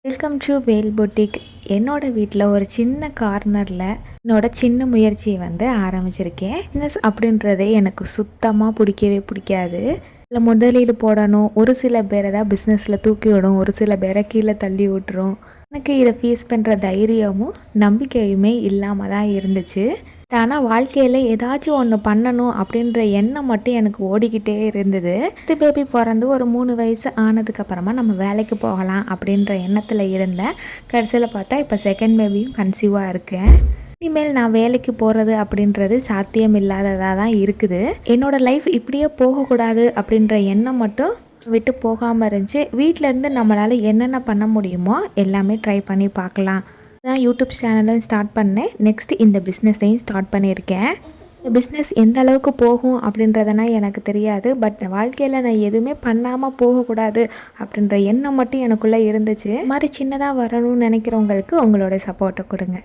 Welcome to Vel boutique. என்னோட வீட்டில் ஒரு சின்ன கார்னரில் என்னோட சின்ன முயற்சியை ஆரம்பிச்சிருக்கேன். பிஸ்னஸ் அப்படின்றதே எனக்கு சுத்தமாக பிடிக்கவே பிடிக்காது. இல்லை முதலீடு போடணும், ஒரு சில பேரை தான் பிஸ்னஸில் தூக்கி விடும், ஒரு சில பேரை கீழே தள்ளி விட்டுரும். எனக்கு இதை ஃபேஸ் பண்ணுற தைரியமும் நம்பிக்கையுமே இல்லாமல் தான் இருந்துச்சு. ஆனால் வாழ்க்கையில் ஏதாச்சும் ஒன்று பண்ணணும் அப்படின்ற எண்ணம் மட்டும் எனக்கு ஓடிக்கிட்டே இருந்தது. பேபி பிறந்து ஒரு 3 வயசு ஆனதுக்கப்புறமா நம்ம வேலைக்கு போகலாம் அப்படின்ற எண்ணத்தில் இருந்தேன். கடைசியில் பார்த்தா இப்போ செகண்ட் பேபியும் கன்சீவாக இருக்கேன். இனிமேல் நான் வேலைக்கு போகிறது அப்படின்றது சாத்தியம் இல்லாததாக தான் இருக்குது. என்னோடய லைஃப் இப்படியே போகக்கூடாது அப்படின்ற எண்ணம் மட்டும் விட்டு போகாமல் இருந்துச்சு. வீட்டிலேருந்து நம்மளால் என்னென்ன பண்ண முடியுமோ எல்லாமே ட்ரை பண்ணி பார்க்கலாம் தான் யூடியூப் சேனலும் ஸ்டார்ட் பண்ணேன். நெக்ஸ்ட்டு இந்த பிஸ்னஸையும் ஸ்டார்ட் பண்ணியிருக்கேன். இந்த பிஸ்னஸ் எந்த அளவுக்கு போகும் அப்படின்றதுனா எனக்கு தெரியாது. பட் வாழ்க்கையில் நான் எதுவுமே பண்ணாமல் போகக்கூடாது அப்படின்ற எண்ணம் மட்டும் எனக்குள்ளே இருந்துச்சு. இது மாதிரி சின்னதாக வரணும்னு நினைக்கிறவங்களுக்கு உங்களோட சப்போர்ட்டை கொடுங்க.